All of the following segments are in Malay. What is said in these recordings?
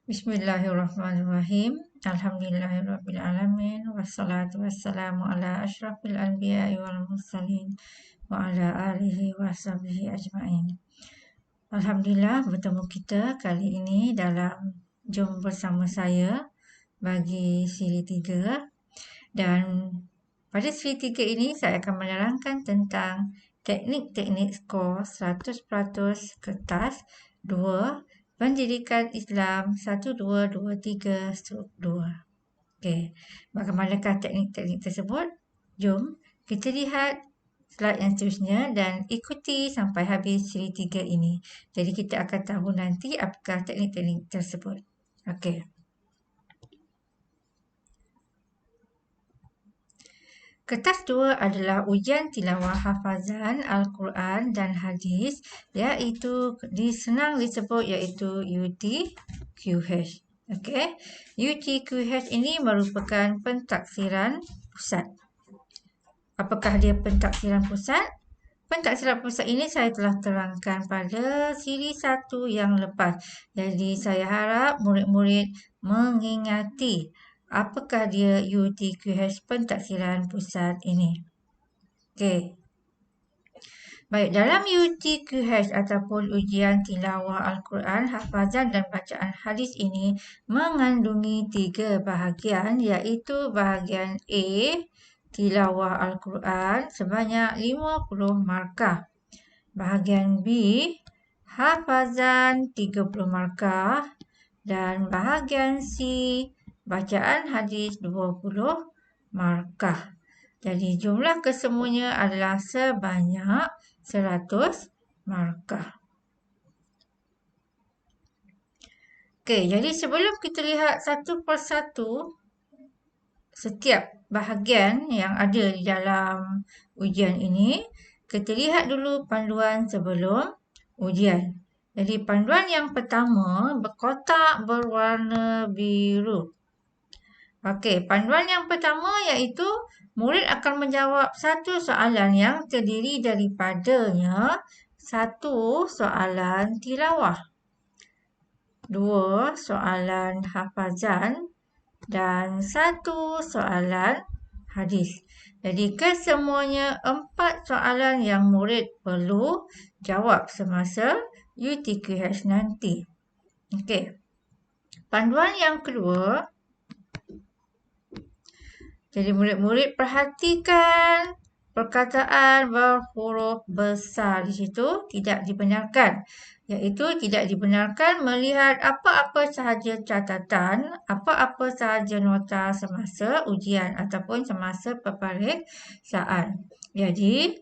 Bismillahirrahmanirrahim. Alhamdulillahirrabbilalamin. Wassalatu wassalamu ala asyrafil anbiya'i wal mursalin wa ala alihi wa sahbihi ajma'in. Alhamdulillah bertemu kita kali ini dalam Jom Bersama Saya bagi siri 3. Dan pada siri 3 ini saya akan menerangkan tentang teknik-teknik skor 100% kertas 2 Pendidikan Islam 1223/2. Okey, bagaimanakah teknik-teknik tersebut? Jom kita lihat slide yang seterusnya dan ikuti sampai habis siri 3 ini. Jadi kita akan tahu nanti apakah teknik-teknik tersebut. Okey. Kertas 2 adalah ujian tilawah hafazan Al-Quran dan hadis iaitu senang disebut iaitu UTQH. Okey. UTQH ini merupakan pentaksiran pusat. Apakah dia pentaksiran pusat? Pentaksiran pusat ini saya telah terangkan pada siri 1 yang lepas. Jadi saya harap murid-murid mengingati apakah dia UTQH pentaksiran pusat ini. Okey. Baik, dalam UTQH ataupun ujian tilawah Al-Quran, hafazan dan bacaan hadis ini mengandungi 3 bahagian iaitu bahagian A, tilawah Al-Quran sebanyak 50 markah. Bahagian B, hafazan 30 markah. Dan bahagian C, bacaan hadis 20 markah. Jadi jumlah kesemuanya adalah sebanyak 100 markah. Okey, jadi sebelum kita lihat satu persatu setiap bahagian yang ada di dalam ujian ini, kita lihat dulu panduan sebelum ujian. Jadi panduan yang pertama berkotak berwarna biru. Okey, panduan yang pertama iaitu murid akan menjawab satu soalan yang terdiri daripadanya satu soalan tilawah, 2 soalan hafazan dan 1 soalan hadis. Jadi kesemuanya 4 soalan yang murid perlu jawab semasa UTQH nanti. Okey. Panduan yang kedua, jadi murid-murid perhatikan perkataan berhuruf besar di situ tidak dibenarkan. Iaitu tidak dibenarkan melihat apa-apa sahaja catatan, apa-apa sahaja nota semasa ujian ataupun semasa peperiksaan. Jadi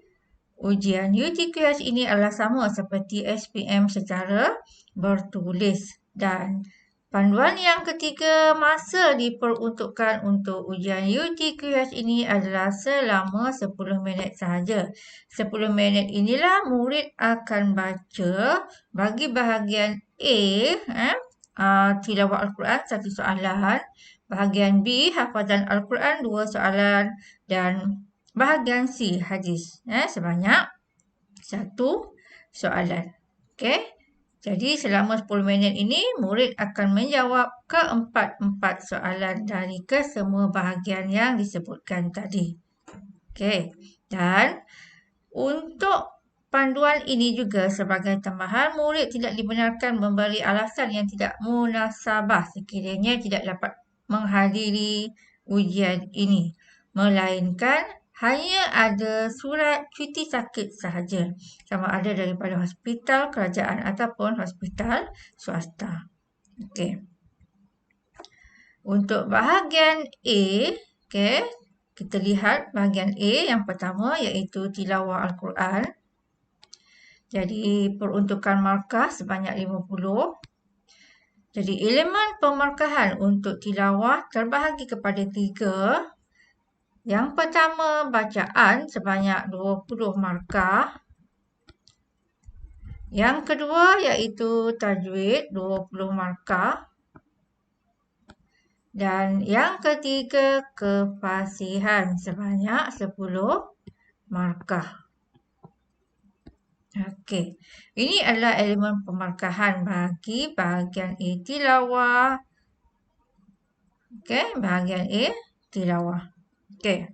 ujian UTQH ini adalah sama seperti SPM secara bertulis. Dan panduan yang ketiga, masa diperuntukkan untuk ujian UTQH ini adalah selama 10 minit sahaja. 10 minit inilah murid akan baca bagi bahagian A, tilawah Al-Quran 1 soalan, bahagian B, hafazan Al-Quran 2 soalan dan bahagian C, hadis sebanyak 1 soalan. Okey. Jadi selama 10 minit ini murid akan menjawab keempat-empat soalan dari kesemua bahagian yang disebutkan tadi. Okey. Dan untuk panduan ini juga sebagai tambahan, murid tidak dibenarkan memberi alasan yang tidak munasabah sekiranya tidak dapat menghadiri ujian ini. Melainkan hanya ada surat cuti sakit sahaja. Sama ada daripada hospital kerajaan ataupun hospital swasta. Okey. Untuk bahagian A, okey, kita lihat bahagian A yang pertama iaitu tilawah Al-Quran. Jadi peruntukan markah sebanyak 50. Jadi elemen pemarkahan untuk tilawah terbahagi kepada 3. Yang pertama bacaan sebanyak 20 markah. Yang kedua iaitu tajwid 20 markah. Dan yang ketiga kefasihan sebanyak 10 markah. Okey. Ini adalah elemen pemarkahan bagi bahagian A tilawah. Okey, bahagian A tilawah. Okey.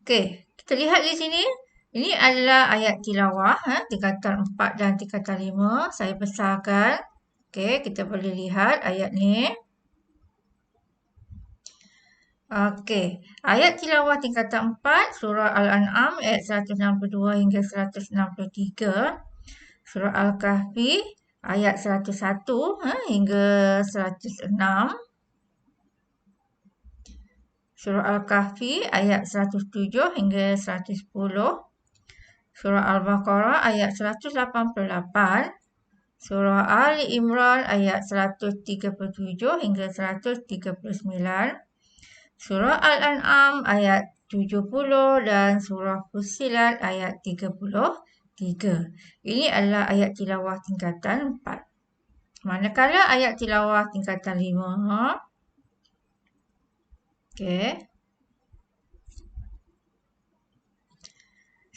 Okey, kita lihat di sini. Ini adalah ayat tilawah, tingkatan 4 dan tingkatan 5. Saya besarkan. Okey, kita boleh lihat ayat ni. Okey, ayat tilawah tingkatan 4, surah Al-An'am ayat 162 hingga 163. Surah Al-Kahfi ayat 101 hingga 106. Surah Al-Kahfi ayat 107 hingga 110. Surah Al-Baqarah ayat 188. Surah Ali Imran ayat 137 hingga 139. Surah Al-An'am ayat 70 dan surah Fussilat ayat 33. Ini adalah ayat tilawah tingkatan 4. Manakala ayat tilawah tingkatan 5. Okey.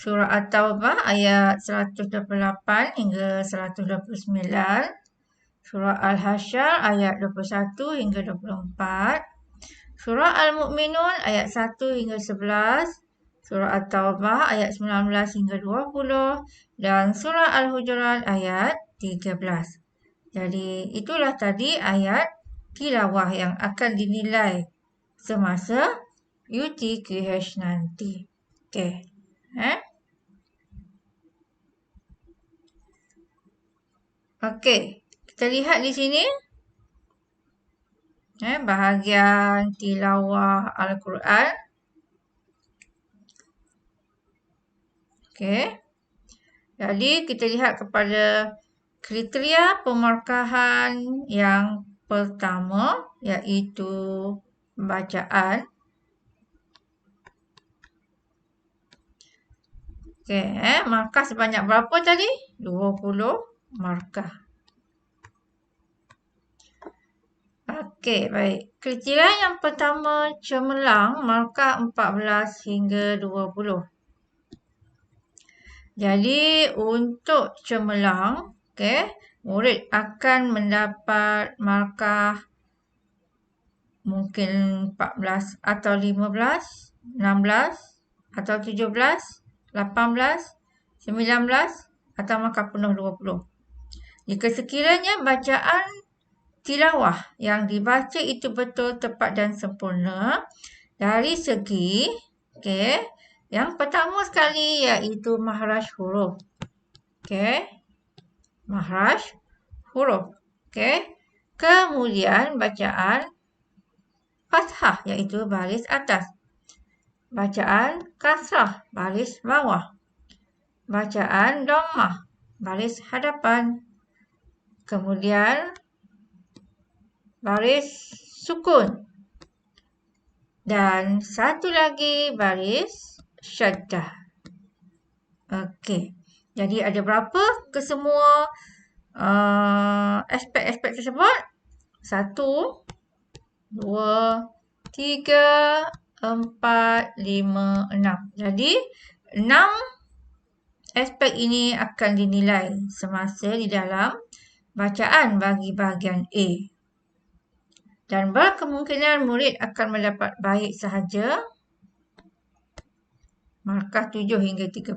Surah At-Taubah ayat 128 hingga 129. Surah Al-Hasyr ayat 21 hingga 24. Surah Al-Mu'minun ayat 1 hingga 11. Surah At-Taubah ayat 19 hingga 20. Dan surah Al-Hujurat ayat 13. Jadi itulah tadi ayat tilawah yang akan dinilai semasa UTQH nanti. Okey. Okey, kita lihat di sini. Bahagian tilawah Al-Quran. Okey. Jadi kita lihat kepada kriteria pemarkahan yang pertama, iaitu bacaan. Okey, markah sebanyak berapa tadi? 20 markah. Okey, baik. Kriteria yang pertama cemerlang, markah 14 hingga 20. Jadi untuk cemerlang, murid akan mendapat markah mungkin 14 atau 15, 16 atau 17, 18, 19 atau markah penuh 20. Jika sekiranya bacaan tilawah yang dibaca itu betul, tepat dan sempurna dari segi yang pertama sekali iaitu makhraj huruf. Makhraj huruf. Kemudian bacaan fathah iaitu baris atas. Bacaan kasrah baris bawah. Bacaan dhammah baris hadapan. Kemudian baris sukun. Dan satu lagi baris syaddah. Okey. Jadi ada berapa kesemua aspek-aspek tersebut? 1, 2, 3, 4, 5, 6. Jadi 6 aspek ini akan dinilai semasa di dalam bacaan bagi bahagian A. Dan berkemungkinan murid akan mendapat baik sahaja, markah 7 hingga 13.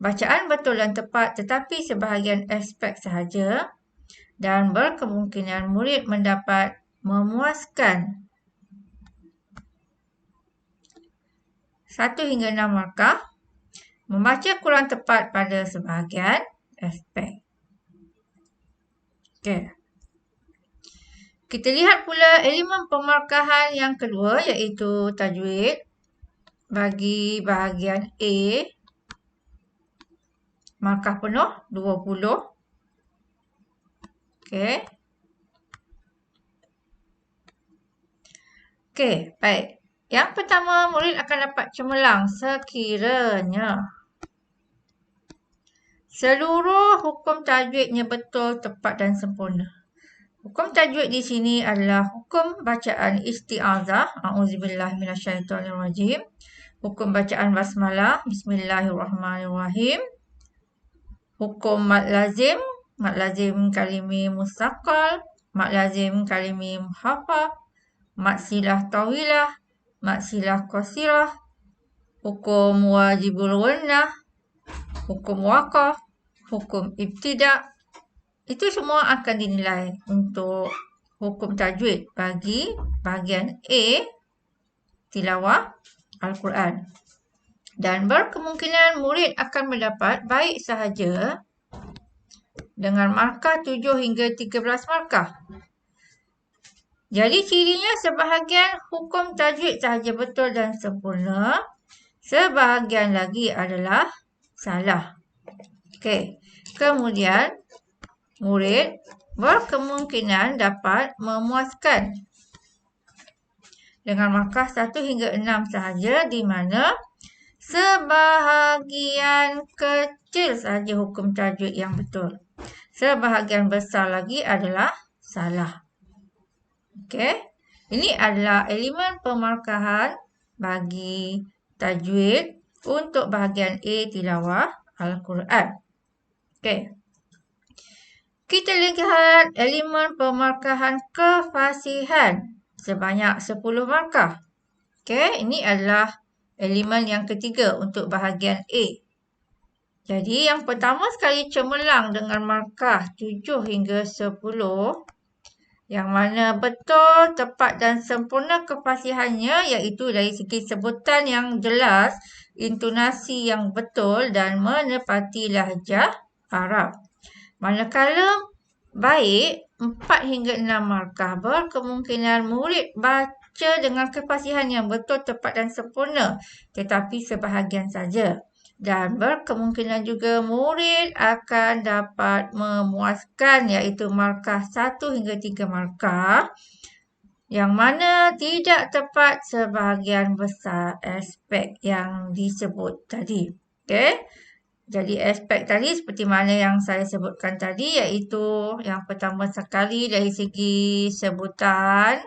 Bacaan betul dan tepat tetapi sebahagian aspek sahaja. Dan berkemungkinan murid mendapat memuaskan 1 hingga 6 markah. Membaca kurang tepat pada sebahagian aspek. Okey. Kita lihat pula elemen pemarkahan yang kedua iaitu tajwid bagi bahagian A. Markah penuh 20. Okey, baik. Yang pertama, murid akan dapat cemerlang sekiranya seluruh hukum tajwidnya betul, tepat dan sempurna. Hukum tajwid di sini adalah hukum bacaan isti'azah. A'udzubillahi minasyaitonirrajim. hukum bacaan basmalah, bismillahirrahmanirrahim. Hukum mad lazim kalimi mustaqal, mad lazim kalimi muhaffaf, mad silah tawilah, mad silah qasirah, hukum wajibul gunnah, hukum waqaf, hukum ibtida'. Itu semua akan dinilai untuk hukum tajwid bagi bahagian A, tilawah Al-Quran. Dan berkemungkinan murid akan mendapat baik sahaja dengan markah 7 hingga 13 markah. Jadi cirinya sebahagian hukum tajwid sahaja betul dan sempurna, sebahagian lagi adalah salah. Okey. Kemudian murid berkemungkinan dapat memuaskan dengan markah 1 hingga 6 sahaja, di mana sebahagian kecil sahaja hukum tajwid yang betul. Sebahagian besar lagi adalah salah. Okey. Ini adalah elemen pemarkahan bagi tajwid untuk bahagian A tilawah Al-Quran. Okey. Kita lihat elemen pemarkahan kefasihan sebanyak 10 markah. Okey, ini adalah elemen yang ketiga untuk bahagian A. Jadi yang pertama sekali cemerlang dengan markah 7 hingga 10, yang mana betul, tepat dan sempurna kefasihannya, iaitu dari segi sebutan yang jelas, intonasi yang betul dan menepati lahjah Arab. Manakala baik 4 hingga 6 markah, berkemungkinan murid baca dengan kefasihan yang betul, tepat dan sempurna, tetapi sebahagian saja. Dan berkemungkinan juga murid akan dapat memuaskan, iaitu markah 1 hingga 3 markah, yang mana tidak tepat sebahagian besar aspek yang disebut tadi. Okey. Jadi aspek tadi seperti mana yang saya sebutkan tadi, iaitu yang pertama sekali dari segi sebutan.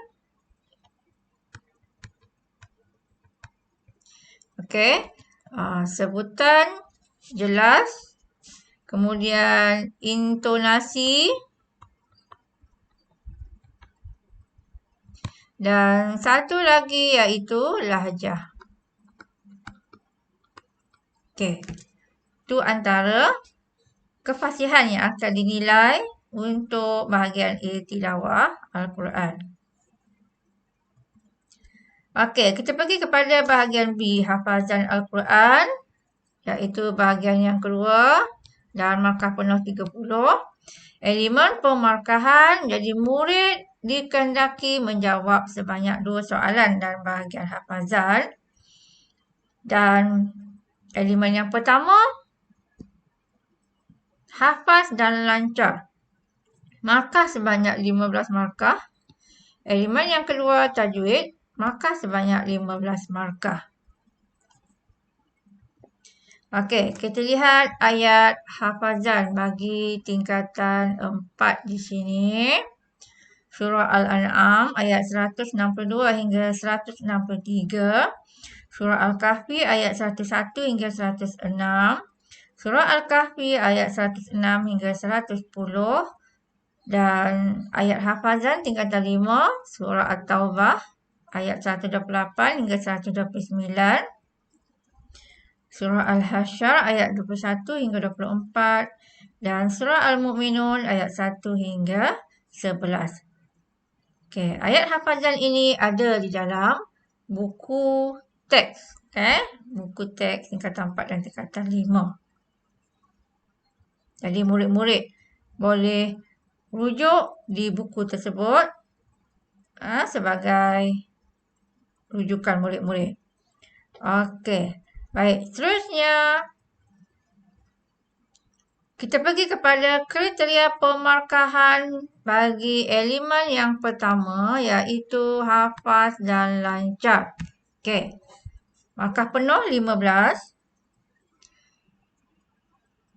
Okey. Sebutan jelas. Kemudian intonasi. Dan satu lagi iaitu lahjah. Okey. Itu antara kefasihan yang akan dinilai untuk bahagian A tilawah Al-Quran. Okey, kita pergi kepada bahagian B, hafazan Al-Quran, iaitu bahagian yang kedua dan markah penuh 30. Elemen pemarkahan, jadi murid dikehendaki menjawab sebanyak 2 soalan dalam bahagian hafazan. Dan elemen yang pertama, hafaz dan lancar, markah sebanyak 15 markah. Elemen yang kedua, tajwid, markah sebanyak 15 markah. Okey, kita lihat ayat hafazan bagi tingkatan 4 di sini. Surah Al-An'am ayat 162 hingga 163. Surah Al-Kahfi ayat 101 hingga 106. Surah Al-Kahfi ayat 106 hingga 110. Dan ayat hafazan tingkatan 5, Surah At-Taubah ayat 128 hingga 129. Surah Al-Hasyr ayat 21 hingga 24. Dan Surah Al-Mu'minun ayat 1 hingga 11. Okey, ayat hafazan ini ada di dalam buku teks. Buku teks tingkatan 4 dan tingkatan 5. Jadi murid-murid boleh rujuk di buku tersebut sebagai rujukan murid-murid. Okey, baik. Seterusnya, kita pergi kepada kriteria pemarkahan bagi elemen yang pertama, iaitu hafaz dan lancar. Okey, markah penuh 15.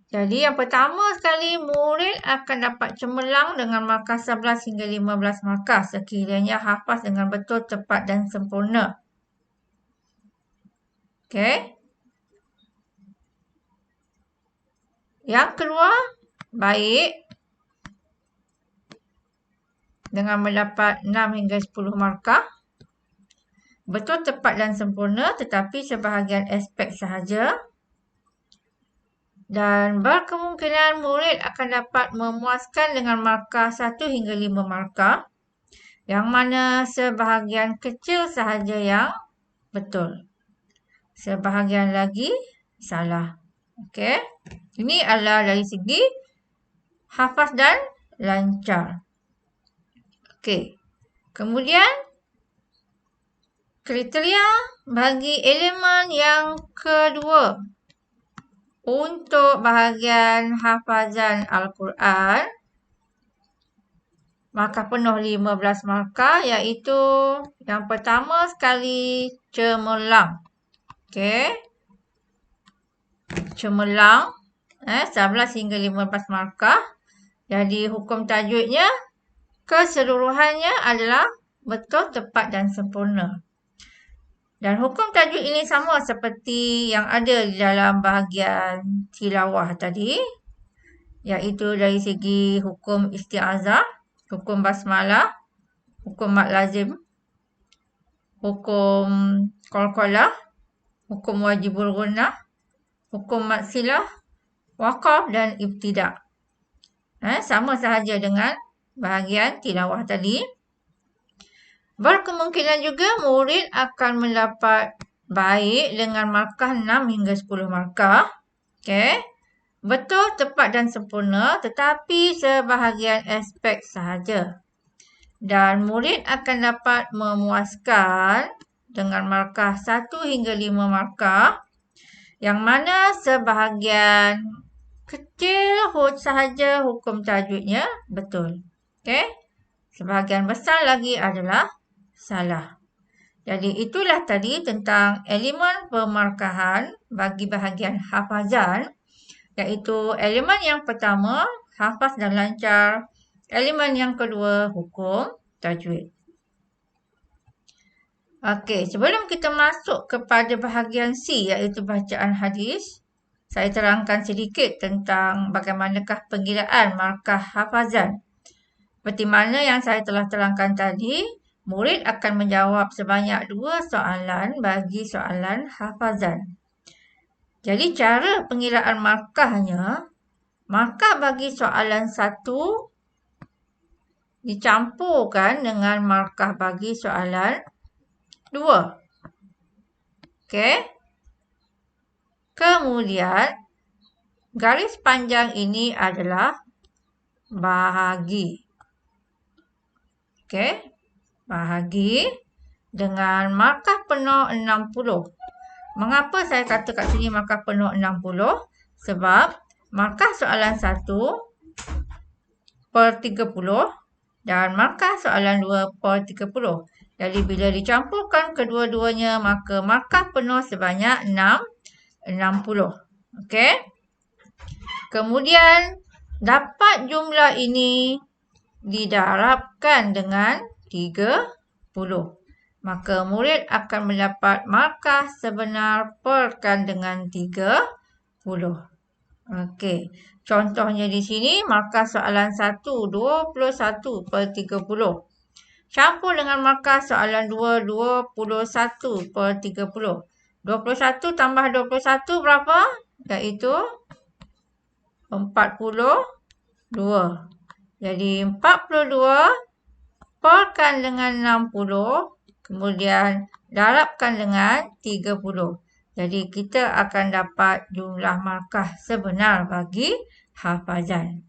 Jadi yang pertama sekali, murid akan dapat cemerlang dengan markah 11 hingga 15 markah sekiranya hafaz dengan betul, tepat dan sempurna. Okey. Yang kedua, baik dengan mendapat 6 hingga 10 markah. Betul, tepat dan sempurna tetapi sebahagian aspek sahaja. Dan berkemungkinan murid akan dapat memuaskan dengan markah 1 hingga 5 markah. Yang mana sebahagian kecil sahaja yang betul. Sebahagian lagi salah. Okey. Ini adalah dari segi hafaz dan lancar. Okey. Kemudian kriteria bagi elemen yang kedua untuk bahagian hafazan Al-Quran, markah penuh 15 markah, iaitu yang pertama sekali cemerlang. Okey. Cemerlang 11 hingga 15 markah. Jadi hukum tajwidnya keseluruhannya adalah betul, tepat dan sempurna. Dan hukum tajwid ini sama seperti yang ada di dalam bahagian tilawah tadi, iaitu dari segi hukum isti'azah, hukum basmalah, hukum mad lazim, hukum qalqalah, hukum wajibul gunnah, hukum mad silah, waqaf dan ibtida'. Sama sahaja dengan bahagian tilawah tadi. Berkemungkinan juga murid akan mendapat baik dengan markah 6 hingga 10 markah. Okey. Betul, tepat dan sempurna tetapi sebahagian aspek sahaja. Dan murid akan dapat memuaskan dengan markah 1 hingga 5 markah. Yang mana sebahagian kecil sahaja hukum tajwidnya betul. Okey. Sebahagian besar lagi adalah salah. Jadi itulah tadi tentang elemen pemarkahan bagi bahagian hafazan, iaitu elemen yang pertama hafaz dan lancar, elemen yang kedua hukum tajwid. Okey, sebelum kita masuk kepada bahagian C, iaitu bacaan hadis, saya terangkan sedikit tentang bagaimanakah pengiraan markah hafazan. Seperti mana yang saya telah terangkan tadi, murid akan menjawab sebanyak 2 soalan bagi soalan hafazan. Jadi cara pengiraan markahnya, markah bagi soalan 1 dicampurkan dengan markah bagi soalan 2. Okey. Kemudian garis panjang ini adalah bahagi. Okey. Bahagi dengan markah penuh 60. Mengapa saya kata kat sini markah penuh 60? Sebab markah soalan 1 per 30 dan markah soalan 2 per 30. Jadi bila dicampurkan kedua-duanya maka markah penuh sebanyak 60. Okey. Kemudian dapat jumlah ini didarabkan dengan 30. Maka murid akan mendapat markah sebenar perkan dengan 30. Okey. Contohnya di sini markah soalan 1 21 per 30. Campur dengan markah soalan 2 21 per 30. 21 tambah 21 berapa? Iaitu 42. Jadi 42 perkan dengan 60, kemudian darabkan dengan 30. Jadi kita akan dapat jumlah markah sebenar bagi hafazan.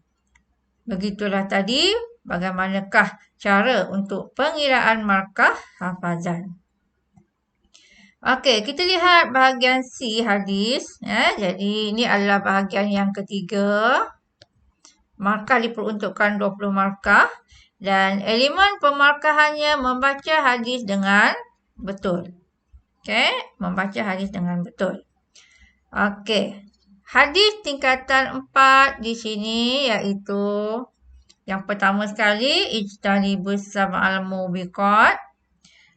Begitulah tadi bagaimanakah cara untuk pengiraan markah hafazan. Okey, kita lihat bahagian C hadis. Jadi ini adalah bahagian yang ketiga. Markah diperuntukkan 20 markah dan elemen pemarkahannya membaca hadis dengan betul. Okey, membaca hadis dengan betul. Okey. Hadis tingkatan 4 di sini iaitu yang pertama sekali ijtanibus sab'al mubiqat.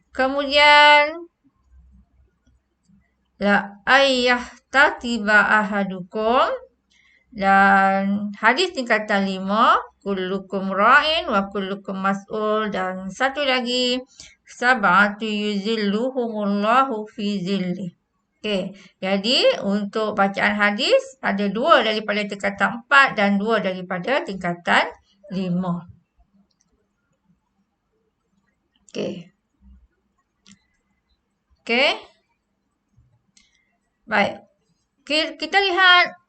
Kemudian la ayyah-tatiba ahadukum. Dan hadis tingkatan 5, kullukum ra'in wa kullukum mas'ul. Dan satu lagi, sab'atu yuzilluhumullahu fi zillih. Okey, jadi untuk bacaan hadis ada 2 daripada tingkatan 4 dan 2 daripada tingkatan 5. Okey. Okey. Baik. Kita lihat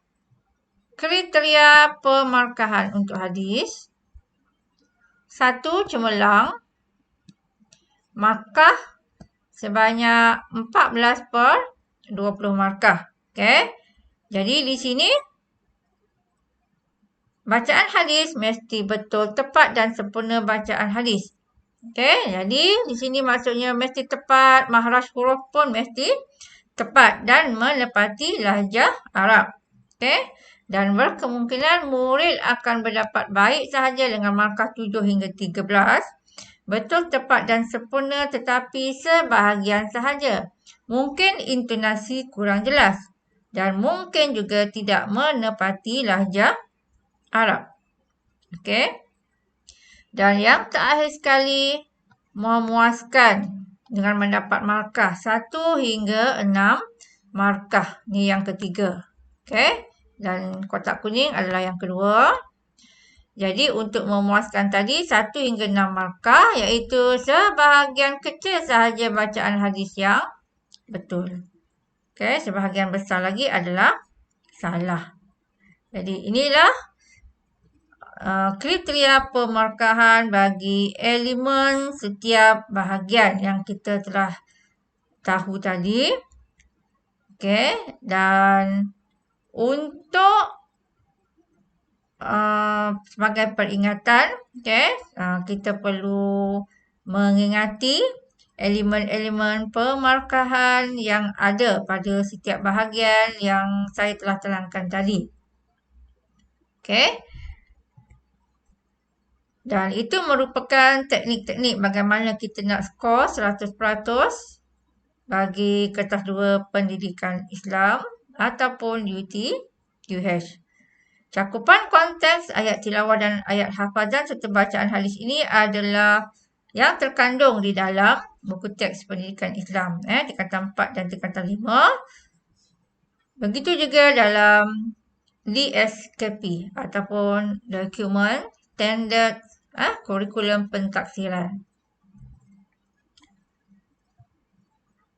kriteria pemarkahan untuk hadis. 1, cemerlang. Markah sebanyak 14/20 markah. Okey. Jadi di sini bacaan hadis mesti betul, tepat dan sempurna bacaan hadis. Okey. Jadi di sini maksudnya mesti tepat, makhraj huruf pun mesti tepat dan menepati lahjah Arab. Okey. Dan berkemungkinan murid akan berdapat baik sahaja dengan markah 7 hingga 13. Betul, tepat dan sempurna tetapi sebahagian sahaja. Mungkin intonasi kurang jelas. Dan mungkin juga tidak menepati lahjah Arab. Okey. Dan yang terakhir sekali, memuaskan dengan mendapat markah 1 hingga 6 markah. Ni yang ketiga. Okey. Dan kotak kuning adalah yang kedua. Jadi untuk memuaskan tadi 1 hingga 6 markah, iaitu sebahagian kecil sahaja bacaan hadis yang betul. Okey, sebahagian besar lagi adalah salah. Jadi inilah kriteria pemarkahan bagi elemen setiap bahagian yang kita telah tahu tadi. Okey, dan untuk sebagai peringatan, kita perlu mengingati elemen-elemen pemarkahan yang ada pada setiap bahagian yang saya telah terangkan tadi. Okey. Dan itu merupakan teknik-teknik bagaimana kita nak skor 100% bagi kertas 2 pendidikan Islam ataupun UH. Cakupan konteks ayat tilawah dan ayat hafazan serta bacaan hadis ini adalah yang terkandung di dalam buku teks pendidikan Islam, tingkatan 4 dan tingkatan 5. Begitu juga dalam DSKP ataupun Document Standard Kurikulum Pentaksiran.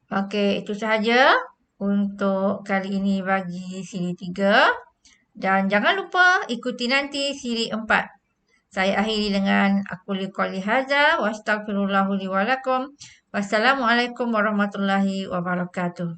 Okey, itu sahaja untuk kali ini bagi siri 3. Dan jangan lupa ikuti nanti siri 4. Saya akhiri dengan aku liqali hadza wa astaghfirullahu li wa lakum. Wassalamualaikum warahmatullahi wabarakatuh.